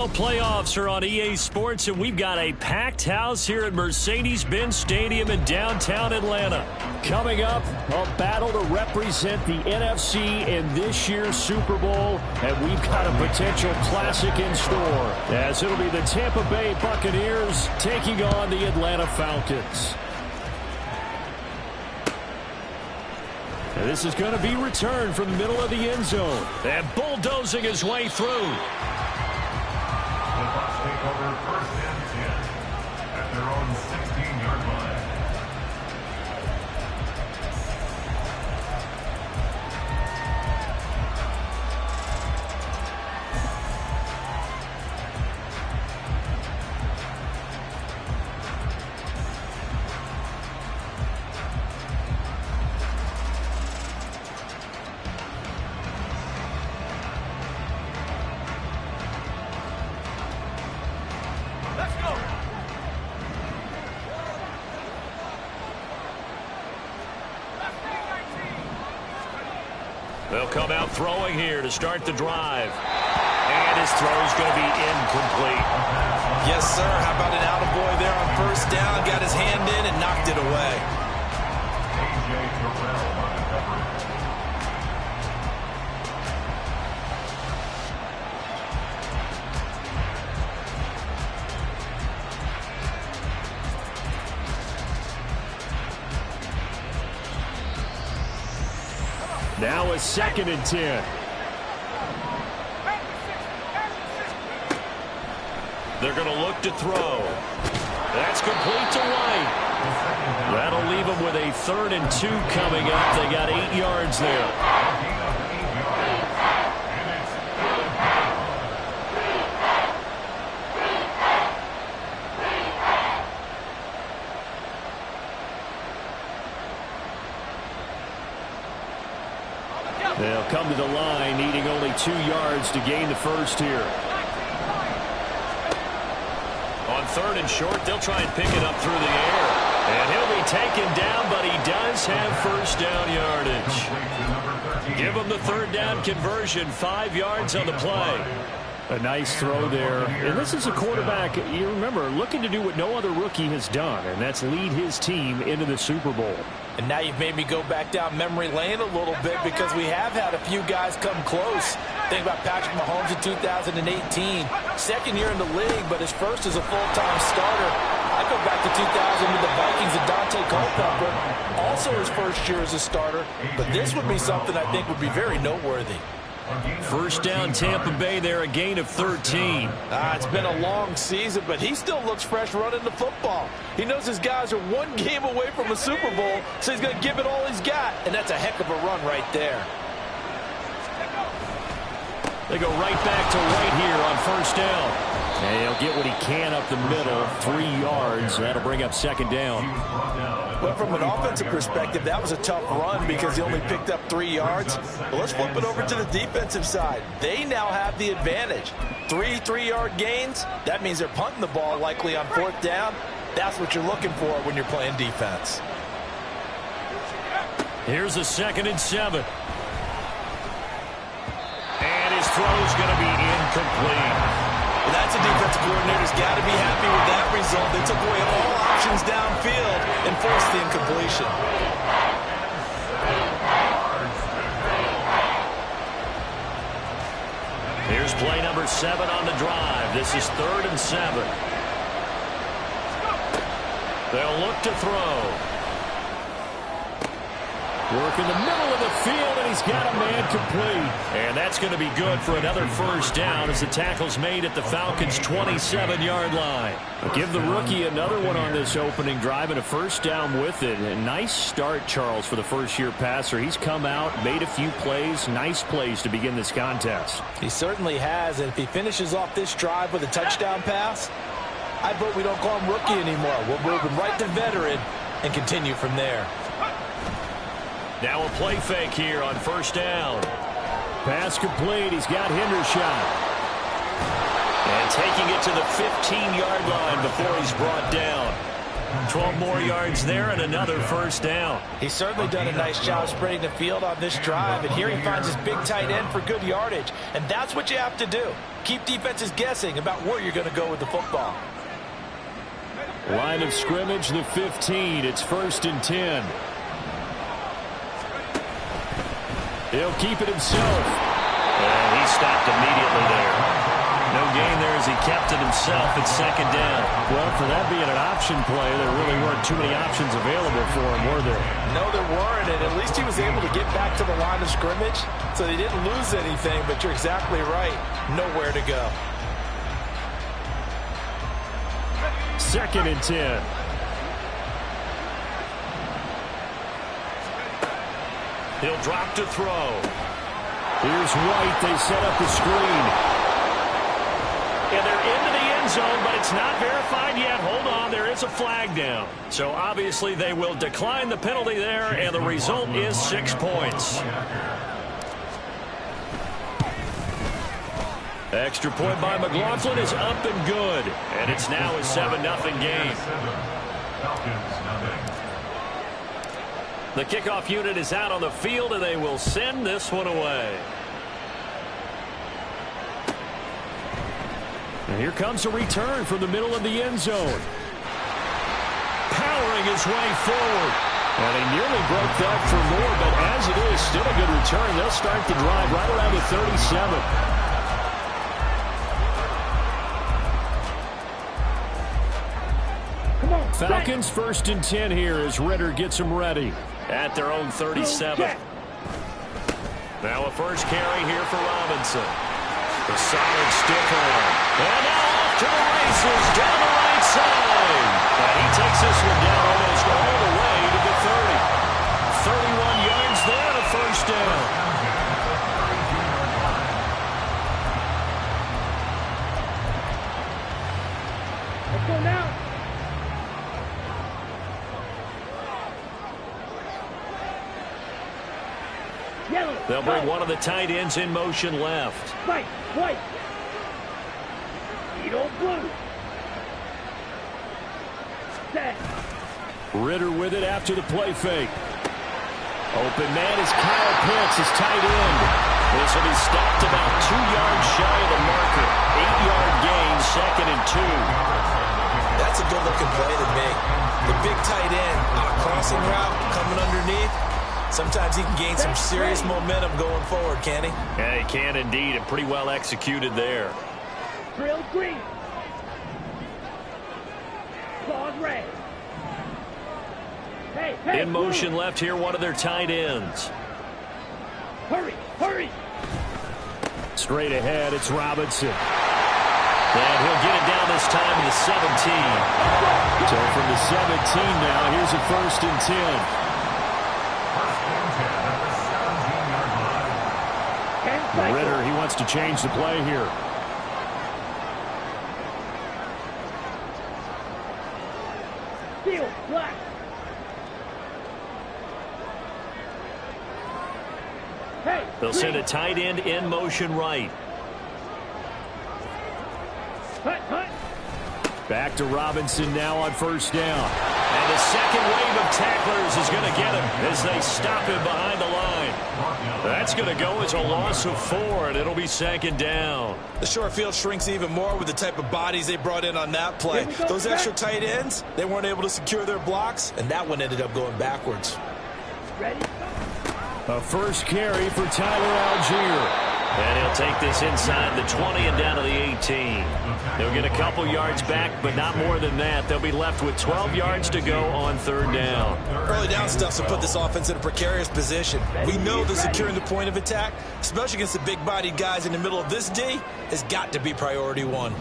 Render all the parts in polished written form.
Playoffs are on EA Sports, and we've got a packed house here at Mercedes-Benz Stadium in downtown Atlanta. Coming up, a battle to represent the NFC in this year's Super Bowl, and we've got a potential classic in store, as it'll be the Tampa Bay Buccaneers taking on the Atlanta Falcons. And this is going to be returned from the middle of the end zone, and bulldozing his way through. Take over first and 10 at their own 16-yard line. They'll come out throwing here to start the drive. And his throw's going to be incomplete. Yes, sir. How about an attaboy there on first down? Got his hand in and knocked it away. Now a 2nd and 10. They're going to look to throw. That's complete to White. That'll leave them with a 3rd and 2 coming up. They got 8 yards there. They'll come to the line, needing only 2 yards to gain the first here. On 3rd and short, they'll try and pick it up through the air. And he'll be taken down, but he does have first down yardage. Give him the 3rd down conversion, 5 yards on the play. A nice throw there. And this is a quarterback, you remember, looking to do what no other rookie has done, and that's lead his team into the Super Bowl. And now you've made me go back down memory lane a little bit because we have had a few guys come close. Think about Patrick Mahomes in 2018. 2nd year in the league, but his first as a full-time starter. I go back to 2000 with the Vikings and Dante Culpepper. Also his first year as a starter. But this would be something I think would be very noteworthy. First down Tampa Bay there, a gain of 13. It's been a long season, but he still looks fresh running the football. He knows his guys are 1 game away from a Super Bowl, so he's going to give it all he's got, and that's a heck of a run right there. They go right back to White here on first down. And he'll get what he can up the middle, 3 yards. That'll bring up 2nd down. But from an offensive perspective, that was a tough run because he only picked up 3 yards. But let's flip it over to the defensive side. They now have the advantage. 3 3-yard gains. That means they're punting the ball likely on 4th down. That's what you're looking for when you're playing defense. Here's a 2nd and 7. And his throw's going to be incomplete. Well, that's a defensive coordinator's got to be happy with that result. They took away all options downfield and forced the incompletion. Here's play number 7 on the drive. This is 3rd and 7. They'll look to throw. Work in the middle of the field, and he's got a man complete. And that's going to be good for another first down as the tackle's made at the Falcons' 27-yard line. Give the rookie another one on this opening drive and a first down with it. A nice start, Charles, for the first-year passer. He's come out, made a few plays, nice plays to begin this contest. He certainly has, and if he finishes off this drive with a touchdown pass, I vote we don't call him rookie anymore. We'll move him right to veteran and continue from there. Now a play fake here on first down. Pass complete. He's got Hendershot. And taking it to the 15-yard line before he's brought down. 12 more yards there and another first down. He's certainly done a nice job spreading the field on this drive, and here he finds his big tight end for good yardage, and that's what you have to do. Keep defenses guessing about where you're going to go with the football. Line of scrimmage, the 15. It's 1st and 10. He'll keep it himself. And he stopped immediately there. No gain there as he kept it himself at 2nd down. Well, for that being an option play, there really weren't too many options available for him, were there? No, there weren't, and at least he was able to get back to the line of scrimmage, so they didn't lose anything, but you're exactly right. Nowhere to go. 2nd and 10. He'll drop to throw. Here's White. They set up the screen. And they're into the end zone, but it's not verified yet. Hold on, there is a flag down. So obviously they will decline the penalty there, and the result is 6 points. Extra point by McLaughlin is up and good. And it's now a 7-0 game. The kickoff unit is out on the field, and they will send this one away. And here comes a return from the middle of the end zone. Powering his way forward. And he nearly broke that for more, but as it is, still a good return. They'll start the drive right around the 37. Falcons 1st and 10 here as Ritter gets them ready at their own 37. Now a first carry here for Robinson. A solid stiff arm. And now off to the races down the right side. And he takes this one down almost all the way to the 30. 31 yards there and a first down. Let's go now. They'll bring one of the tight ends in motion left. White. Eagle blue. Set. Ritter with it after the play fake. Open man is Kyle Pitts, his tight end. This will be stopped about 2 yards shy of the marker. 8-yard gain, 2nd and 2. That's a good-looking play to me. The big tight end on a crossing route coming underneath. Sometimes he can gain some serious momentum going forward, can he? Yeah, he can indeed, and pretty well executed there. Drill green. Claws red. Hey, in motion left here, one of their tight ends. Hurry. Straight ahead, it's Robinson. And he'll get it down this time to the 17. So from the 17 now, here's a 1st and 10. Ritter, he wants to change the play here. Steel, black. Hey, they'll send a tight end in motion right. Hut. Back to Robinson now on 1st down. And the second wave of tacklers is going to get him as they stop him behind the line. That's going to go as a loss of 4, and it'll be 2nd down. The short field shrinks even more with the type of bodies they brought in on that play. Those extra tight ends, they weren't able to secure their blocks, and that one ended up going backwards. Ready? A first carry for Tyler Algier. And he'll take this inside the 20 and down to the 18. They'll get a couple yards back, but not more than that. They'll be left with 12 yards to go on 3rd down. Early down stuff's to put this offense in a precarious position. We know that securing the point of attack, especially against the big-bodied guys in the middle of this D, has got to be priority 1.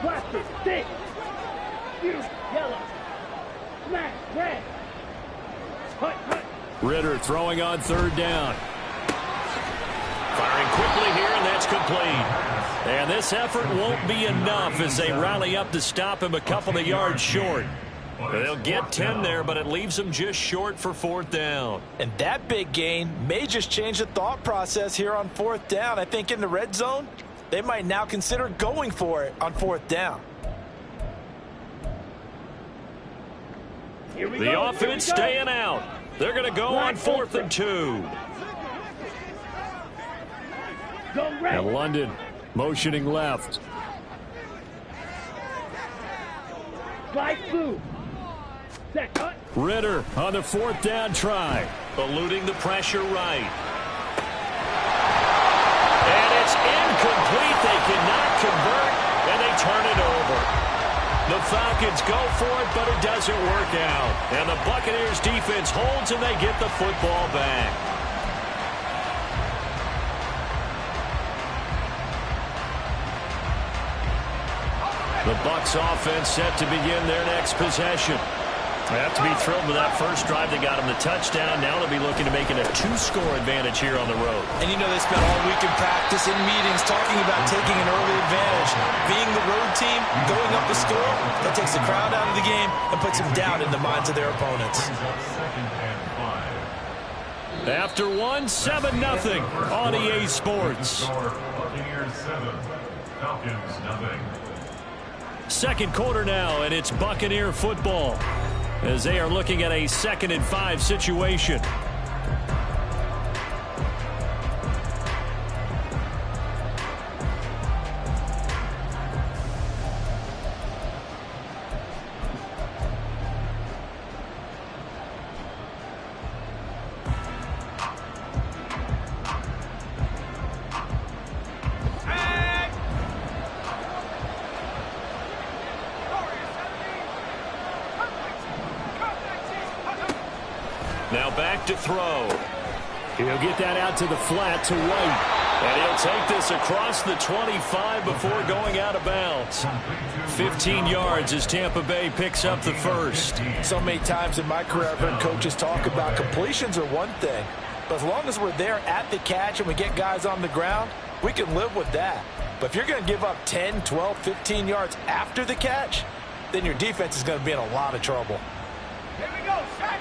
Blaster, stick. Fuse, yellow. Smash, red. Hut. Ritter throwing on 3rd down. Firing quickly here, and that's complete. And this effort won't be enough as they rally up to stop him a couple of yards short. They'll get 10 there, but it leaves them just short for 4th down. And that big gain may just change the thought process here on 4th down. I think in the red zone, they might now consider going for it on 4th down. Here we The go. offense staying out. They're going to go on 4th and 2. Go red. And London motioning left. Slide blue. Set cut. Ritter on the 4th down try. Eluding the pressure right. And it's incomplete. They cannot convert, and they turn it over. The Falcons go for it, but it doesn't work out. And the Buccaneers defense holds, and they get the football back. The Bucs offense set to begin their next possession. They have to be thrilled with that first drive. They got them the touchdown. Now they'll be looking to make it a 2-score advantage here on the road. And you know they spent all week in practice, in meetings, talking about taking an early advantage. Being the road team, going up a score, that takes the crowd out of the game and puts them down in the minds of their opponents. After one, 7-0 on EA Sports. Buccaneers 7, Falcons nothing. Second quarter now, and it's Buccaneer football as they are looking at a 2nd and 5 situation. Now back to throw. He'll get that out to the flat to White. And he'll take this across the 25 before going out of bounds. 15 yards as Tampa Bay picks up the first. So many times in my career I've heard coaches talk about completions are one thing. But as long as we're there at the catch and we get guys on the ground, we can live with that. But if you're going to give up 10, 12, 15 yards after the catch, then your defense is going to be in a lot of trouble. Here we go. Set.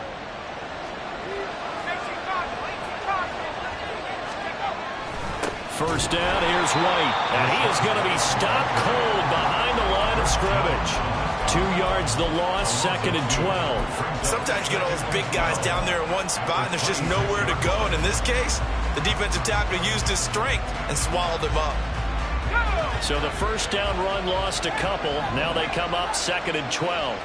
First down, here's White. And he is going to be stopped cold behind the line of scrimmage. 2 yards the loss, 2nd and 12. Sometimes you get all those big guys down there in one spot and there's just nowhere to go. And in this case, the defensive tackle used his strength and swallowed him up. So the first down run lost a couple. Now they come up 2nd and 12.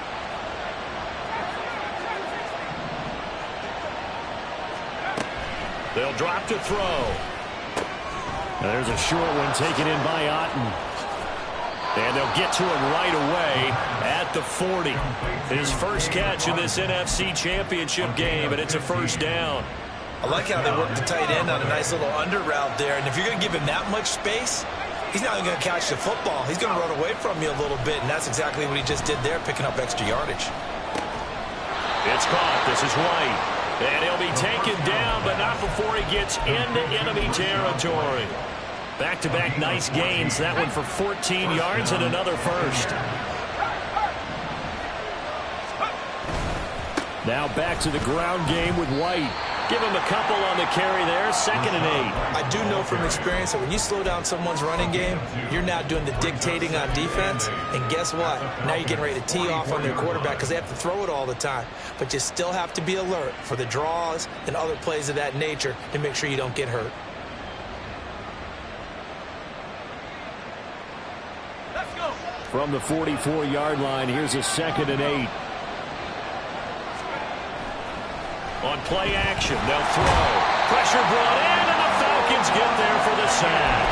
They'll drop to throw. There's a short one taken in by Otten. And they'll get to him right away at the 40. His first catch in this NFC Championship game, and it's a first down. I like how they work the tight end on a nice little under route there. And if you're going to give him that much space, he's not even going to catch the football. He's going to run away from you a little bit, and that's exactly what he just did there, picking up extra yardage. It's caught. This is White. And he'll be taken down, but not before he gets into enemy territory. Back-to-back nice gains. That one for 14 yards and another first. Now back to the ground game with White. Give him a couple on the carry there. 2nd and 8. I do know from experience that when you slow down someone's running game, you're now doing the dictating on defense. And guess what? Now you're getting ready to tee off on their quarterback because they have to throw it all the time. But you still have to be alert for the draws and other plays of that nature to make sure you don't get hurt. Let's go. From the 44-yard line, here's a 2nd and 8. On play action, they'll throw. Pressure brought in, and the Falcons get there for the sack.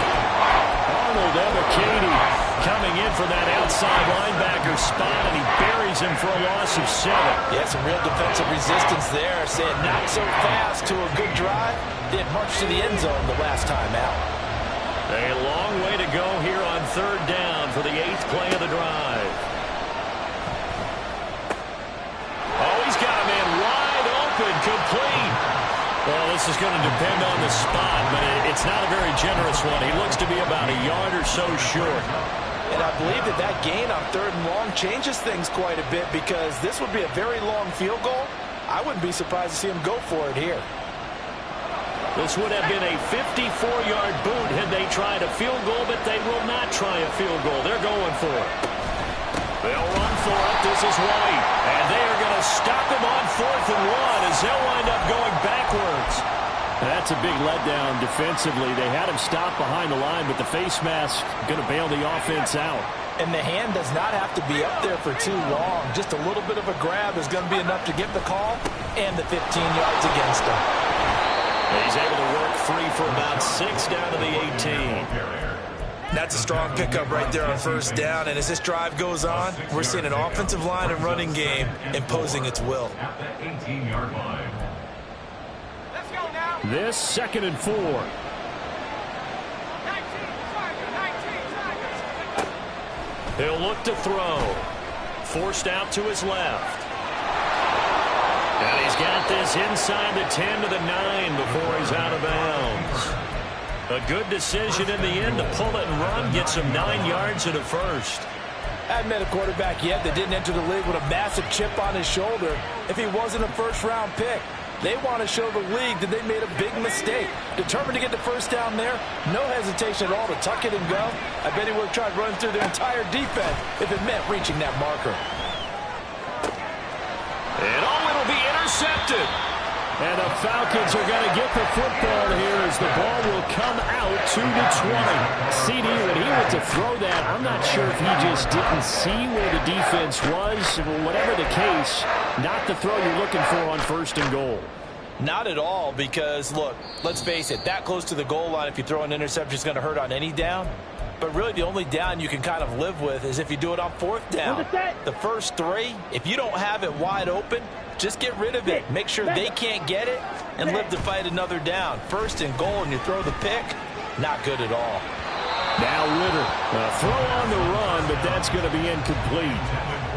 Arnold Ebiketie coming in for that outside linebacker spot, and he buries him for a loss of 7. Yeah, some real defensive resistance there, saying not so fast to a good drive. Did march to the end zone the last time out. A long way to go here on 3rd down for the 8th play of the drive. Oh, he's got a man wide open, complete. Well, this is going to depend on the spot, but it's not a very generous one. He looks to be about a yard or so short. And I believe that gain on 3rd and long changes things quite a bit because this would be a very long field goal. I wouldn't be surprised to see him go for it here. This would have been a 54-yard boot had they tried a field goal, but they will not try a field goal. They're going for it. They'll run for it. This is White. And they are going to stop him on 4th and 1 as they'll wind up going backwards. That's a big letdown defensively. They had him stop behind the line, but the face mask going to bail the offense out. And the hand does not have to be up there for too long. Just a little bit of a grab is going to be enough to get the call and the 15 yards against him. He's able to work free for about 6 down to the 18. That's a strong pickup right there on 1st down. And as this drive goes on, we're seeing an offensive line and running game imposing its will. At the 18-yard line. This 2nd and 4. He'll look to throw. Forced out to his left. And he's got this inside the 10 to the 9 before he's out of bounds. A good decision in the end to pull it and run. Gets him 9 yards and a first. Hadn't met a quarterback yet that didn't enter the league with a massive chip on his shoulder if he wasn't a first-round pick. They want to show the league that they made a big mistake. Determined to get the 1st down there. No hesitation at all to tuck it and go. I bet he would have tried running through the entire defense if it meant reaching that marker. And it'll be intercepted. And the Falcons are going to get the football here as the ball will come out to the 20. CD, when he went to throw that, I'm not sure if he just didn't see where the defense was. Whatever the case, not the throw you're looking for on 1st and goal. Not at all, because, look, let's face it, that close to the goal line, if you throw an interception, is going to hurt on any down. But really, the only down you can kind of live with is if you do it on 4th down. The first 3, if you don't have it wide open, just get rid of it. Make sure they can't get it and live to fight another down. 1st and goal, and you throw the pick, not good at all. Now Ritter, a throw on the run, but that's going to be incomplete.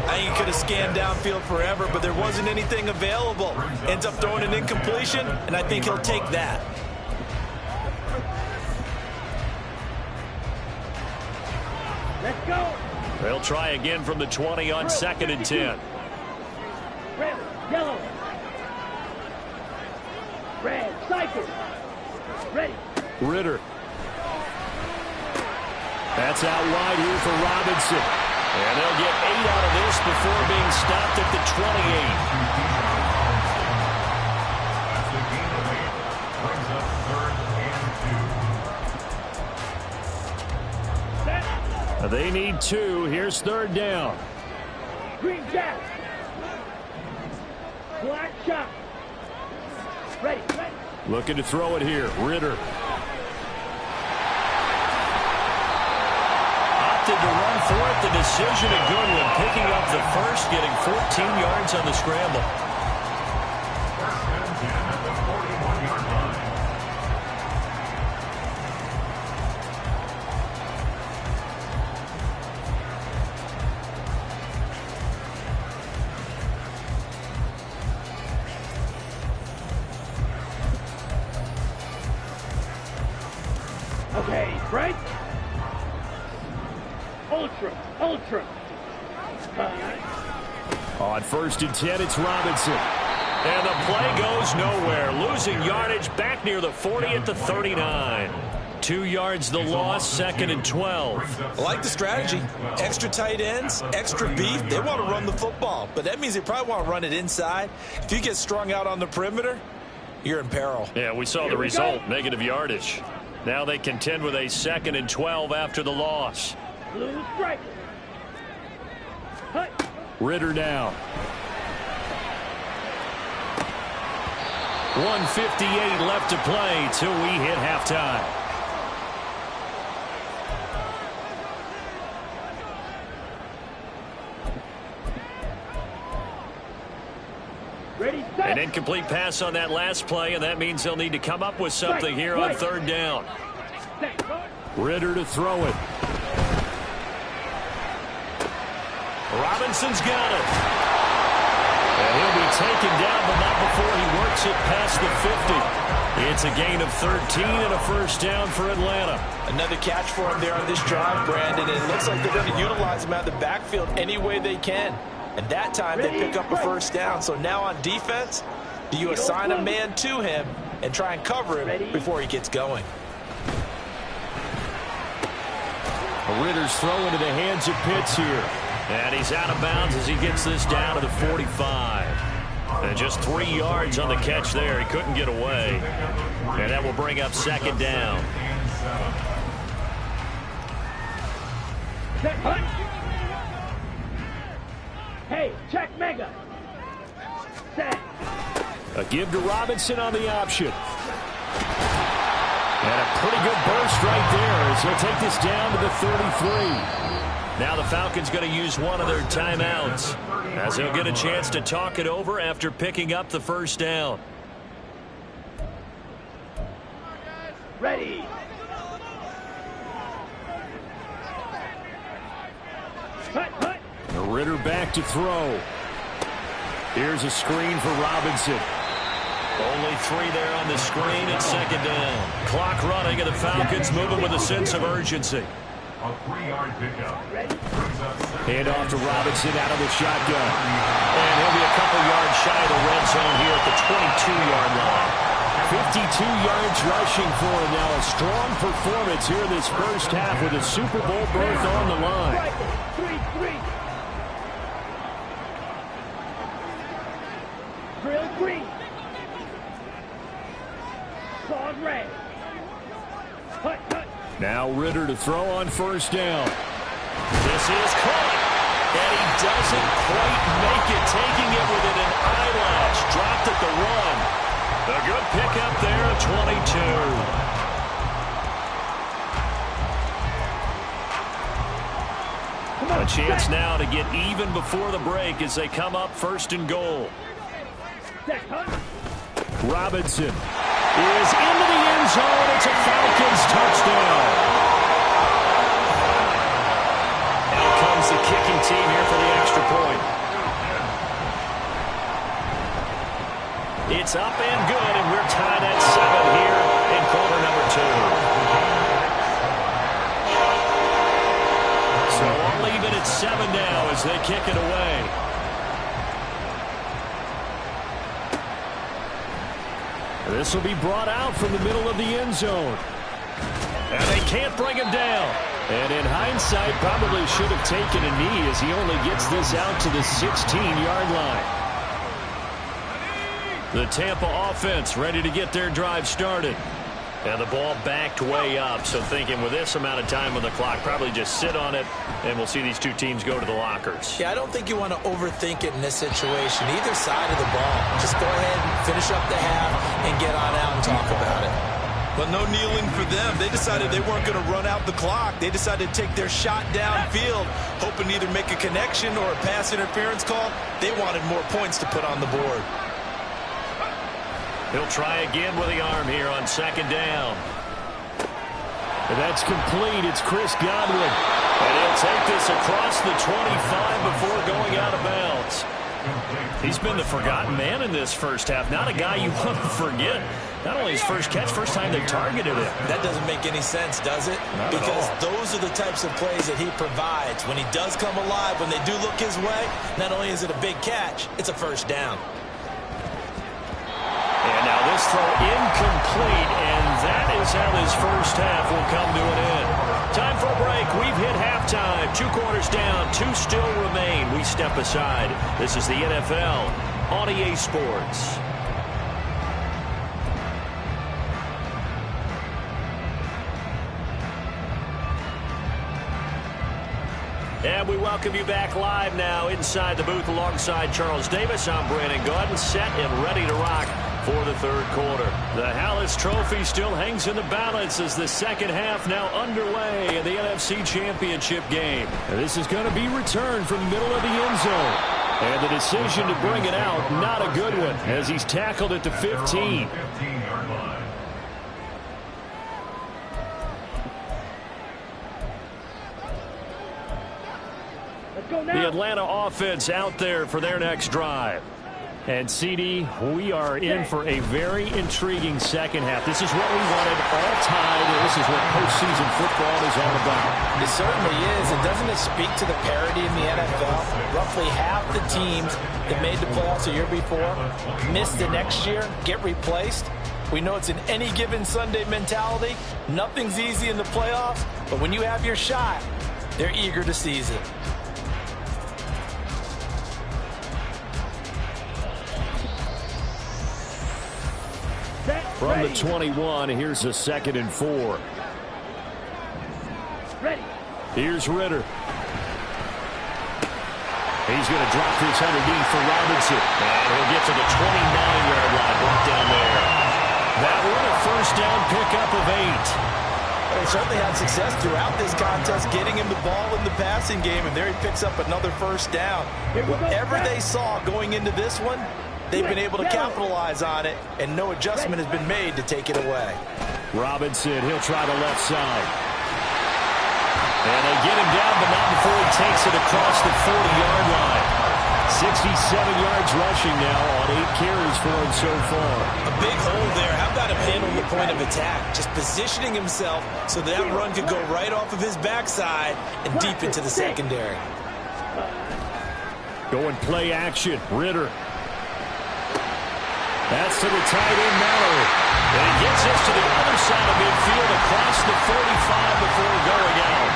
I think he could have scanned downfield forever, but there wasn't anything available. Ends up throwing an incompletion, and I think he'll take that. Let's go. They'll try again from the 20 on 2nd and 10. Red, yellow. Red, cycle. Ready. Ritter. That's out wide here for Robinson. And they'll get 8 out of this before being stopped at the 28. They need 2. Here's 3rd down. Green jack. Black shot. Ready. Looking to throw it here. Ritter. Opted to run for it. The decision a good one. Picking up the first, getting 14 yards on the scramble. Okay, right? Ultra. On 1st and 10, it's Robinson. And the play goes nowhere. Losing yardage back near the 40 at the 39. 2 yards the loss, 2nd and 12. I like the strategy. Extra tight ends, extra beef. They want to run the football, but that means they probably want to run it inside. If you get strung out on the perimeter, you're in peril. Yeah, we saw the result, negative yardage. Now they contend with a 2nd and 12 after the loss. Blue strike. Hut. Ritter down. 1:58 left to play till we hit halftime. Ready, set. An incomplete pass on that last play, and that means they'll need to come up with something here on 3rd down. Ritter to throw it. Robinson's got it. And he'll be taken down, but not before he works it past the 50. It's a gain of 13 and a 1st down for Atlanta. Another catch for him there on this drive, Brandon. It looks like they're going to utilize him out of the backfield any way they can. And that time they pick up a 1st down. So now on defense, do you assign a man to him and try and cover him before he gets going? Ritter's throw into the hands of Pitts here. And he's out of bounds as he gets this down to the 45. And just 3 yards on the catch there. He couldn't get away. And that will bring up second down. Set hunt. Hey, check mega. Set. A give to Robinson on the option. And a pretty good burst right there as he'll take this down to the 33. Now the Falcons going to use one of their timeouts as he'll get a chance to talk it over after picking up the first down. Ready. Hut, hut. Ritter back to throw. Here's a screen for Robinson. Only 3 there on the screen at second down. Clock running and the Falcons moving with a sense of urgency. A 3-yard pickup. Hand off to Robinson out of the shotgun. And he'll be a couple yards shy of the red zone here at the 22-yard line. 52 yards rushing for him now. A strong performance here in this first half with a Super Bowl berth on the line. 3-3. Drill green. Claws red. Hut, hut. Now Ritter to throw on first down. This is caught. And he doesn't quite make it, taking it within an eyelash. Dropped at the 1. A good pickup there at 22. A chance now to get even before the break as they come up first and goal. Robinson is into the end zone. It's a Falcons touchdown. Out comes the kicking team here for the extra point. It's up and good, and we're tied at 7 here in quarter number 2. So all even at 7 now as they kick it away. This will be brought out from the middle of the end zone. And they can't bring him down. And in hindsight, probably should have taken a knee as he only gets this out to the 16-yard line. The Tampa offense ready to get their drive started. And the ball backed way up, so thinking with this amount of time on the clock, probably just sit on it, and we'll see these two teams go to the lockers. Yeah, I don't think you want to overthink it in this situation, either side of the ball. Just go ahead and finish up the half and get on out and talk about it. But no kneeling for them. They decided they weren't going to run out the clock. They decided to take their shot downfield, hoping to either make a connection or a pass interference call. They wanted more points to put on the board. He'll try again with the arm here on second down. And that's complete. It's Chris Godwin. And he'll take this across the 25 before going out of bounds. He's been the forgotten man in this first half. Not a guy you want to forget. Not only his first catch, first time they targeted him. That doesn't make any sense, does it? Not because at all. Those are the types of plays that he provides. When he does come alive, when they do look his way, not only is it a big catch, it's a first down. And now this throw incomplete, and that is how this first half will come to an end. Time for a break. We've hit halftime. 2 quarters down, 2 still remain. We step aside. This is the NFL on EA Sports. And we welcome you back live now inside the booth alongside Charles Davis. I'm Brandon Gaudin, set and ready to rock for the third quarter. The Hallis Trophy still hangs in the balance as the second half now underway in the NFC Championship game. And this is going to be returned from the middle of the end zone. And the decision to bring it out, not a good one, as he's tackled at the 15. The Atlanta offense out there for their next drive. And, CD, we are in for a very intriguing second half. This is what we wanted all time, and this is what postseason football is all about. It certainly is. And doesn't it speak to the parity in the NFL? Roughly half the teams that made the playoffs the year before miss the next year, get replaced. We know it's an any given Sunday mentality. Nothing's easy in the playoffs, but when you have your shot, they're eager to seize it. From the 21, here's a 2nd and 4. Ready. Here's Ritter. He's going to drop this underneath for Robinson. And he'll get to the 29-yard line, brought down there. That one a first down pickup of 8. They certainly had success throughout this contest, getting him the ball in the passing game, and there he picks up another first down. Whatever they saw going into this one, they've been able to capitalize on it, and no adjustment has been made to take it away. Robinson, he'll try the left side. And they get him down, but not before he takes it across the 40-yard line. 67 yards rushing now on 8 carries for him so far. A big hole there. How about him handling the point of attack? Just positioning himself so that run could go right off of his backside and deep into the secondary. Going play action. Ritter. That's to the tight end, Mallory. And he gets us to the other side of midfield across the 45 before going out.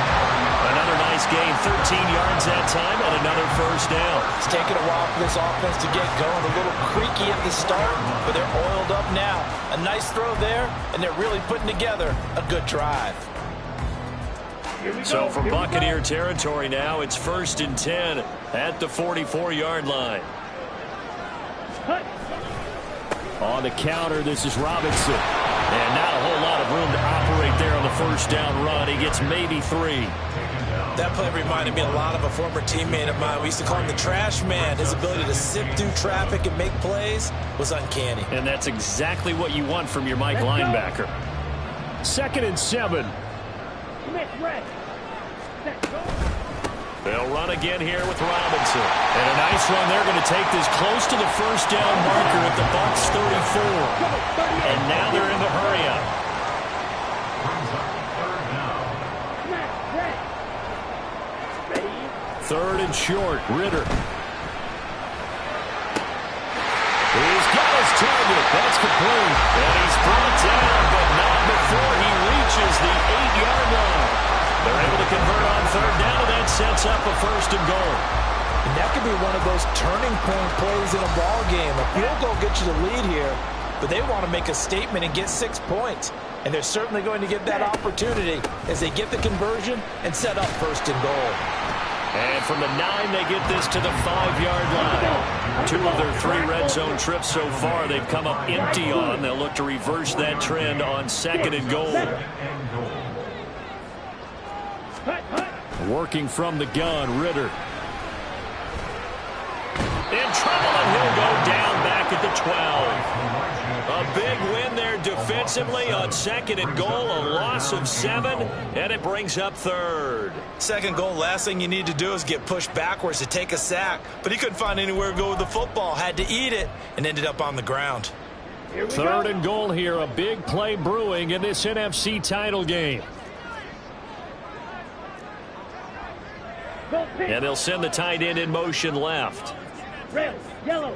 Another nice gain, 13 yards that time, and another first down. It's taken a while for this offense to get going. A little creaky at the start, but they're oiled up now. A nice throw there, and they're really putting together a good drive. So from Buccaneer territory now, it's 1st and 10 at the 44-yard line. On the counter, this is Robinson. And not a whole lot of room to operate there on the first down run. He gets maybe 3. That play reminded me a lot of a former teammate of mine. We used to call him the trash man. His ability to sift through traffic and make plays was uncanny. And that's exactly what you want from your Mike linebacker. 2nd and 7. They'll run again here with Robinson. And a nice run. They're going to take this close to the first down marker at the Bucs 34. And now they're in the hurry-up. Third and short. Ritter. He's got his target. That's complete. And he's brought down, but not before he reaches the 8-yard line. They're able to convert on third down, and that sets up a 1st and goal. And that could be one of those turning point plays in a ball game. A field goal gets you the lead here, but they want to make a statement and get 6 points. And they're certainly going to get that opportunity as they get the conversion and set up 1st and goal. And from the 9, they get this to the 5-yard line. 2 of their 3 red zone trips so far they've come up empty on. They'll look to reverse that trend on 2nd and goal. Working from the gun, Ritter. In trouble, and he'll go down back at the 12. A big win there defensively on 2nd and goal, a loss of 7, and it brings up 3rd. 2nd goal, last thing you need to do is get pushed backwards to take a sack. But he couldn't find anywhere to go with the football, had to eat it, and ended up on the ground. 3rd and goal here, a big play brewing in this NFC title game. And they'll send the tight end in motion left. Red, yellow.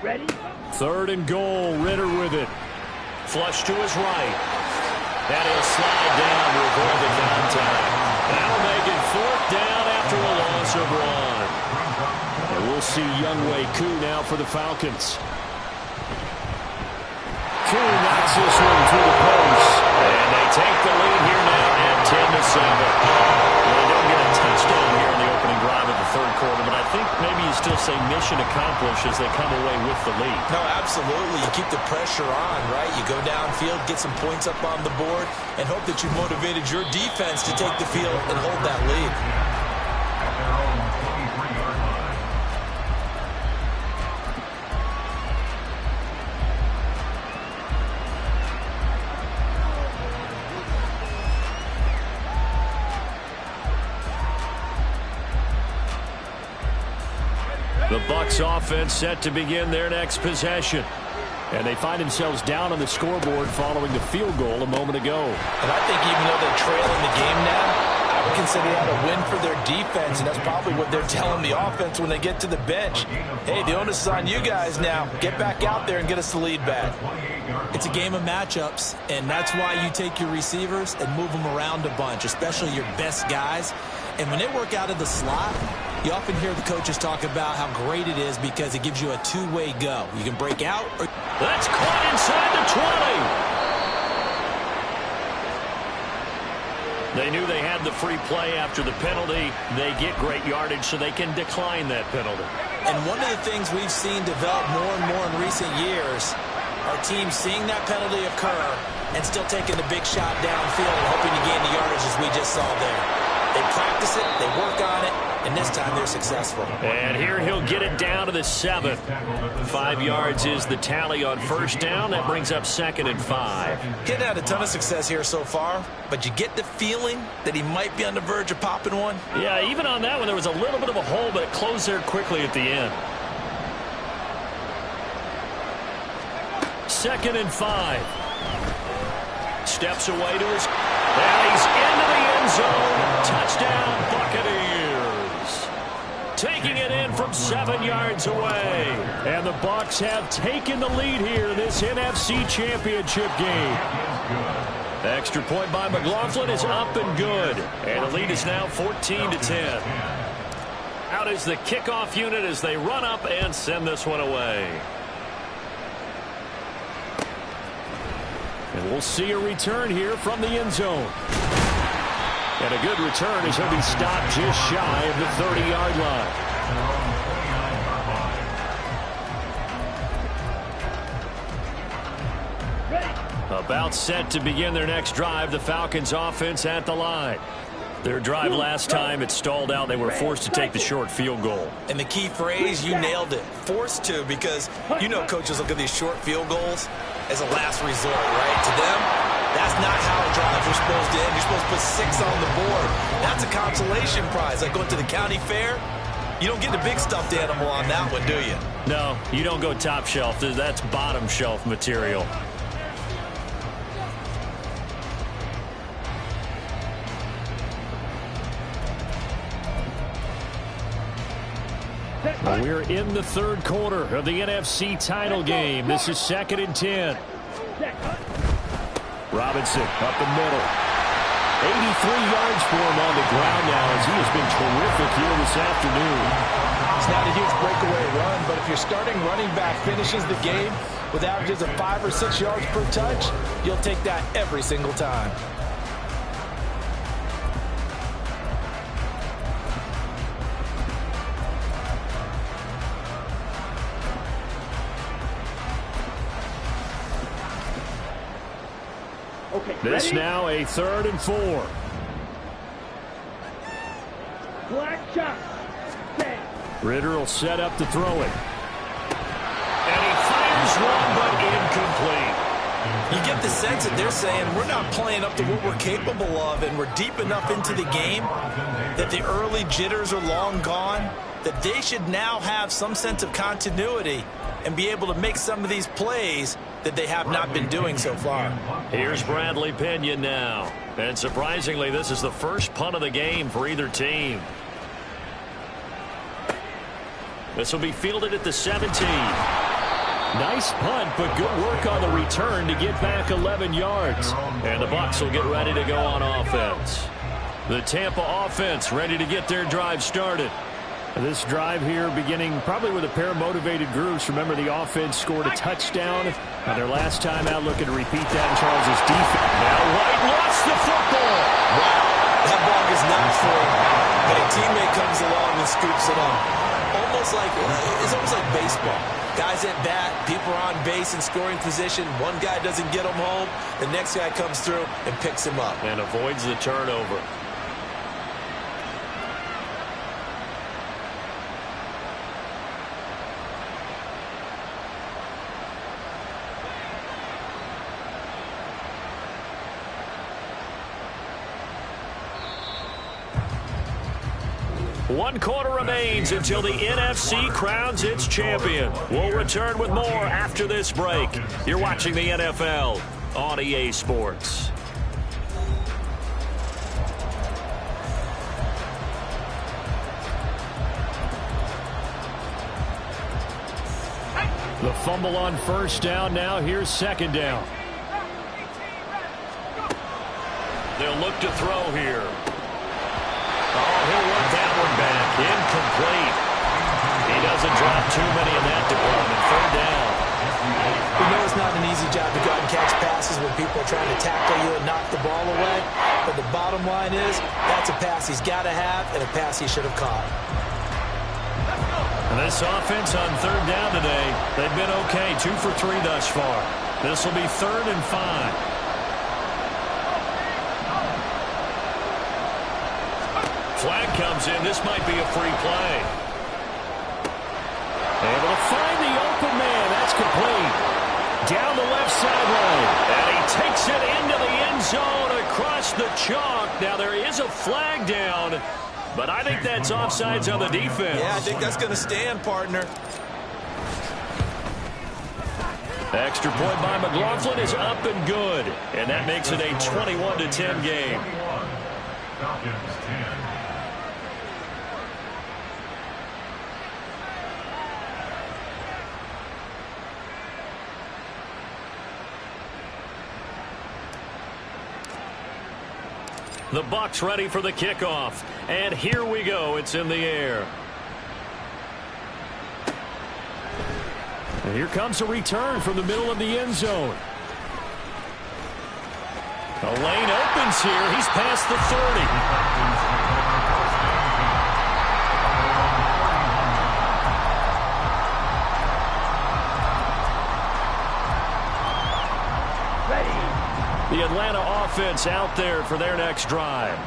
Ready? 3rd and goal, Ritter with it. Flush to his right. And he'll slide down to avoid the contact. That'll make it 4th down after a loss of 1. And we'll see Younghoe Koo now for the Falcons. Koo knocks this one through the post. And they take the lead here now at 10-7. They don't get a touchdown here in the opening drive of the 3rd quarter, but I think maybe you still say mission accomplished as they come away with the lead. No, absolutely. You keep the pressure on, right? You go downfield, get some points up on the board, and hope that you motivated your defense to take the field and hold that lead. At their own 23-yard line. The Bucs offense set to begin their next possession. And they find themselves down on the scoreboard following the field goal a moment ago. And I think even though they're trailing the game now, I would consider that a win for their defense, and that's probably what they're telling the offense when they get to the bench. Hey, the onus is on you guys now. Get back out there and get us the lead back. It's a game of matchups, and that's why you take your receivers and move them around a bunch, especially your best guys. And when they work out of the slot, You often hear the coaches talk about how great it is because it gives you a two-way go. You can break out. That's caught inside the 20. They knew they had the free play after the penalty. They get great yardage, so they can decline that penalty. And one of the things we've seen develop more and more in recent years are teams seeing that penalty occur and still taking the big shot downfield and hoping to gain the yardage as we just saw there. They practice it, they work on it, and this time they're successful. And here he'll get it down to the 7. 5 yards is the tally on first down. That brings up 2nd and 5. He hadn't had a ton of success here so far, but you get the feeling that he might be on the verge of popping one. Yeah, even on that one, there was a little bit of a hole, but it closed there quickly at the end. 2nd and 5. Steps away to his... And he's into the end zone. Touchdown, Buccaneers. Taking it in from 7 yards away. And the Bucs have taken the lead here in this NFC Championship game. Extra point by McLaughlin is up and good. And the lead is now 14-10. Out is the kickoff unit as they run up and send this one away. And we'll see a return here from the end zone. And a good return as he'll be stopped just shy of the 30-yard line. About set to begin their next drive, the Falcons offense at the line. Their drive last time, it stalled out. They were forced to take the short field goal. And the key phrase, you nailed it, forced to, because you know coaches look at these short field goals as a last resort, right? To them, that's not how drives are supposed to end. You're supposed to put 6 on the board. That's a consolation prize. Like going to the county fair, you don't get the big stuffed animal on that one, do you? No, you don't go top shelf. That's bottom shelf material. Well, we're in the third quarter of the NFC title game. This is 2nd and 10. Robinson up the middle. 83 yards for him on the ground now as he has been terrific here this afternoon. It's not a huge breakaway run, but if your starting running back finishes the game with averages of 5 or 6 yards per touch, you'll take that every single time. This now a 3rd and 4. Black shot. Ritter will set up to throw it. And he fires one, but incomplete. You get the sense that they're saying we're not playing up to what we're capable of, and we're deep enough into the game that the early jitters are long gone, that they should now have some sense of continuity and be able to make some of these plays that they have not been doing so far. Here's Bradley Pinion now. And surprisingly, this is the first punt of the game for either team. This will be fielded at the 17. Nice punt, but good work on the return to get back 11 yards. And the Bucs will get ready to go on offense. The Tampa offense ready to get their drive started. This drive here beginning probably with a pair of motivated groups. Remember, the offense scored a touchdown on their last time out, looking to repeat that in Charles' defense. Now White lost the football. Wow, that ball is not full, but a teammate comes along and scoops it up. It's almost like baseball. Guys at bat, people are on base in scoring position. One guy doesn't get him home. The next guy comes through and picks him up. And avoids the turnover. One quarter remains until the NFC crowns its champion. We'll return with more after this break. You're watching the NFL on EA Sports. The fumble on first down. Now here's 2nd down. They'll look to throw here. Oh, he'll run that one back. Incomplete. Doesn't drop too many in that department. Third down. We know it's not an easy job to go out and catch passes when people are trying to tackle you and knock the ball away. But the bottom line is, that's a pass he's got to have and a pass he should have caught. This offense on third down today, they've been okay. 2 for 3 thus far. This will be 3rd and 5. Flag comes in. This might be a free play. Able to find the open man. That's complete. Down the left sideline. And he takes it into the end zone across the chalk. Now there is a flag down, but I think that's offsides on the defense. Yeah, I think that's going to stand, partner. Extra point by McLaughlin is up and good. And that makes it a 21-10 game. Falcons 10. The Bucs ready for the kickoff. And here we go. It's in the air. And here comes a return from the middle of the end zone. A lane opens here. He's past the 30. The Atlanta offense out there for their next drive.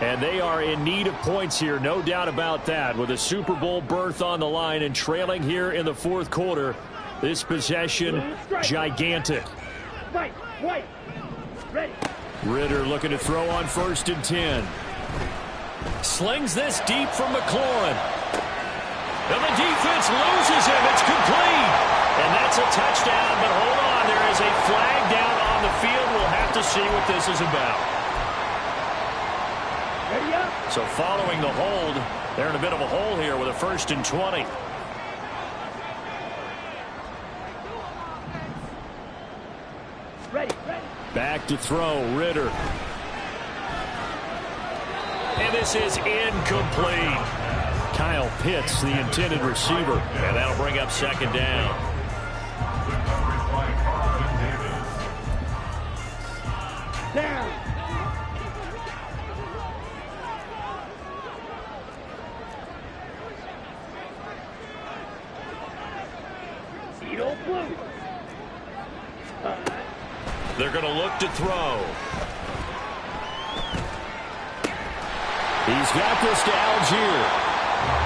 And they are in need of points here, no doubt about that. With a Super Bowl berth on the line and trailing here in the 4th quarter, this possession, gigantic. Ritter looking to throw on 1st and 10. Slings this deep from McLaurin. And the defense loses him. It's complete. And that's a touchdown, but hold on. There is a flag down on the field. We'll have to see what this is about. So following the hold, they're in a bit of a hole here with a 1st and 20. Back to throw, Ritter. And this is incomplete. Kyle Pitts, the intended receiver. And that'll bring up 2nd down. Down. They're going to look to throw. He's got this to Algier.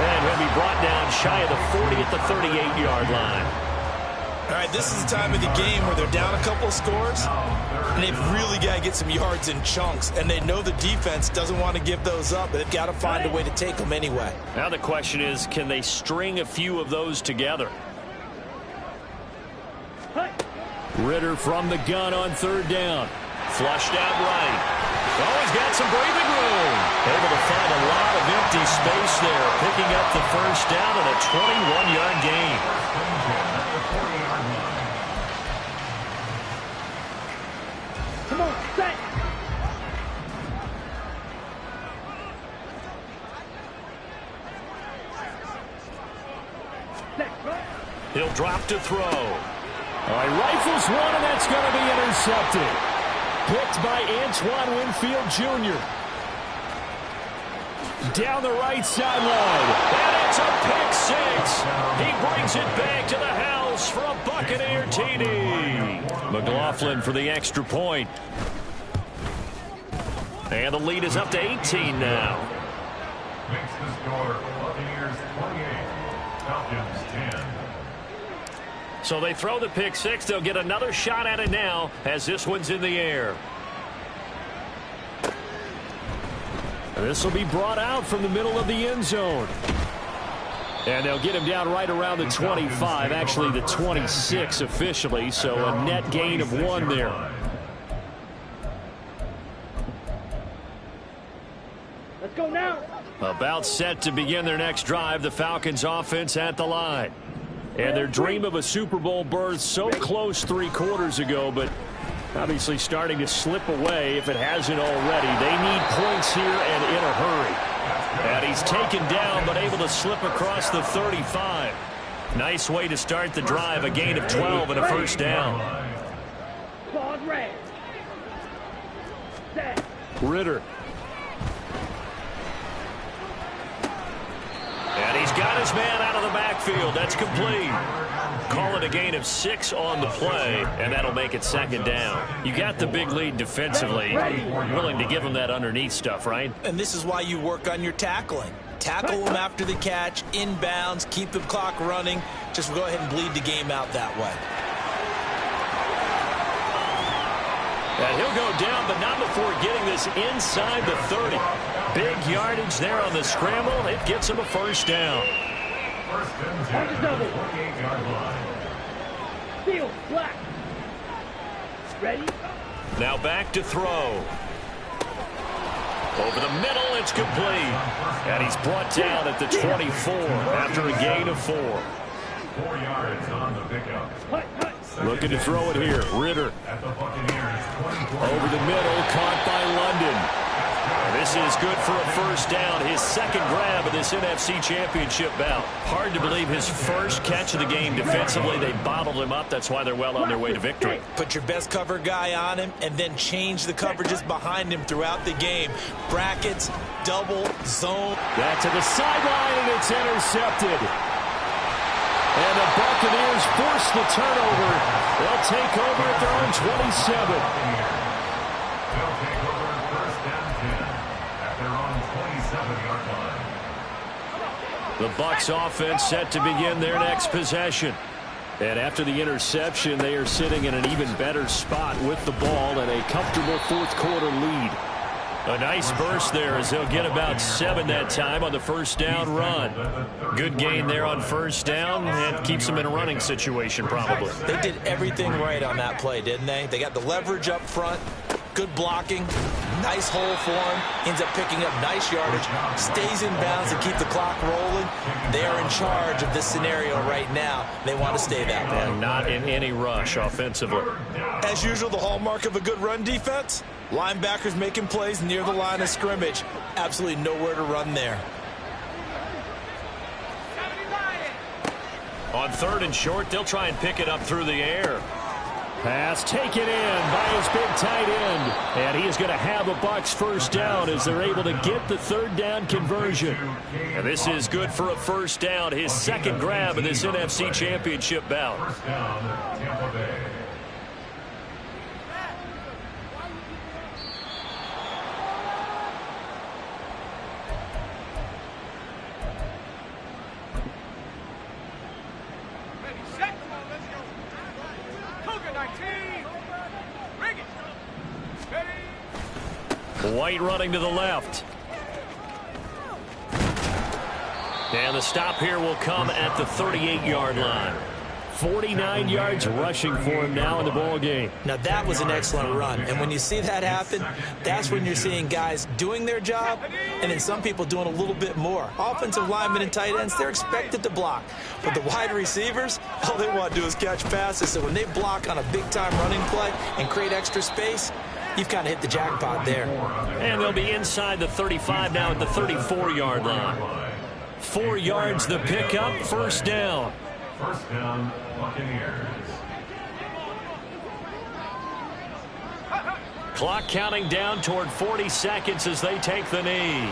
And he'll be brought down shy of the 40 at the 38-yard line. All right, this is the time of the game where they're down a couple of scores, and they've really got to get some yards in chunks, and they know the defense doesn't want to give those up, but they've got to find a way to take them anyway. Now the question is, can they string a few of those together? Ritter from the gun on 3rd down. Flushed out right. Oh, he's got some breathing room. Able to find a lot of empty space there, picking up the 1st down and a 21-yard gain. Come on, set. He'll drop to throw. All right, rifles one, and that's going to be intercepted. Picked by Antoine Winfield Jr. Down the right sideline. And it's a pick 6. He brings it back to the house for a Buccaneer TD. McLaughlin for the extra point. And the lead is up to 18 now. Makes the score Buccaneers 28, Falcons 10. So they throw the pick 6. They'll get another shot at it now as this one's in the air. This will be brought out from the middle of the end zone. And they'll get him down right around the 25, actually the 26 officially, so a net gain of 1 there. Let's go now. About set to begin their next drive, the Falcons offense at the line. And their dream of a Super Bowl berth so close 3 quarters ago, but obviously starting to slip away if it hasn't already. They need points here and in a hurry. And he he's taken down but able to slip across the 35. Nice way to start the drive, a gain of 12 and a first down. Claude red. Set. Ritter. And he's got his man out of the backfield. That's complete. Call it a gain of 6 on the play, and that'll make it second down. You got the big lead defensively. Willing to give him that underneath stuff, right? And this is why you work on your tackling. Tackle them after the catch, inbounds, keep the clock running. Just go ahead and bleed the game out that way. And he'll go down, but not before getting this inside the 30. Big yardage there on the scramble. It gets him a first down. First and 10 at the 28-yard line. Field, black. Ready? Now back to throw. Over the middle, it's complete. And he's brought down at the 24 after a gain of 4. 4 yards on the pickup. Hut, hut. Looking to throw it here. Ritter. At the Buccaneers, 24. Over the middle, caught by London. This is good for a first down. His second grab of this NFC Championship bout. Hard to believe his first catch of the game defensively. They bottled him up. That's why they're well on their way to victory. Put your best cover guy on him and then change the coverages behind him throughout the game. Brackets, double, zone. Back to the sideline, and it's intercepted. And the Buccaneers force the turnover. They'll take over at their own 27. They'll take over first and 10 at their own 27-yard line. The Bucs offense set to begin their next possession. And after the interception, they are sitting in an even better spot with the ball and a comfortable fourth-quarter lead. A nice burst there as they'll get about 7 that time on the first down run. Good gain there on first down and keeps them in a running situation probably. They did everything right on that play, didn't they? They got the leverage up front, good blocking, nice hole for him, ends up picking up nice yardage, stays in bounds to keep the clock rolling. They are in charge of this scenario right now. They want to stay that way. And not in any rush offensively. As usual, the hallmark of a good run defense, linebackers making plays near the line of scrimmage. Absolutely nowhere to run there. On third and short, they'll try and pick it up through the air. Pass taken in by his big tight end. And he is going to have a Bucs first down as they're able to get the third down conversion. And this is good for a first down, his second grab of this NFC Championship bout. First down, Tampa Bay. White running to the left. And the stop here will come at the 38-yard line. 49 yards rushing for him now in the ball game. Now that was an excellent run, and when you see that happen, that's when you're seeing guys doing their job and then some people doing a little bit more. Offensive linemen and tight ends, they're expected to block, but the wide receivers, all they want to do is catch passes. So when they block on a big-time running play and create extra space, you've kind of hit the jackpot there. And they'll be inside the 35 now at the 34-yard line. 4 yards the pickup, first down. First down, Buccaneers. Clock counting down toward 40 seconds as they take the knee.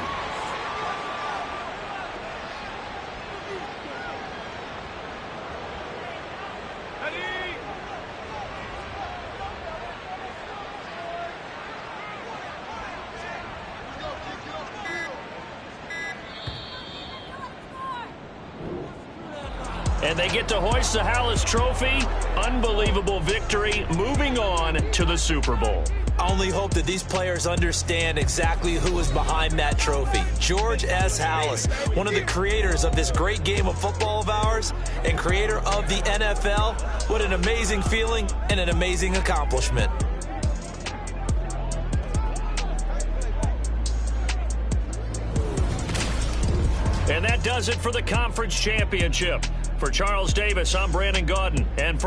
And they get to hoist the Hallis Trophy. Unbelievable victory, moving on to the Super Bowl. I only hope that these players understand exactly who is behind that trophy. George S. Hallis, one of the creators of this great game of football of ours and creator of the NFL. What an amazing feeling and an amazing accomplishment. And that does it for the conference championship. For Charles Davis, I'm Brandon Gaudin. And for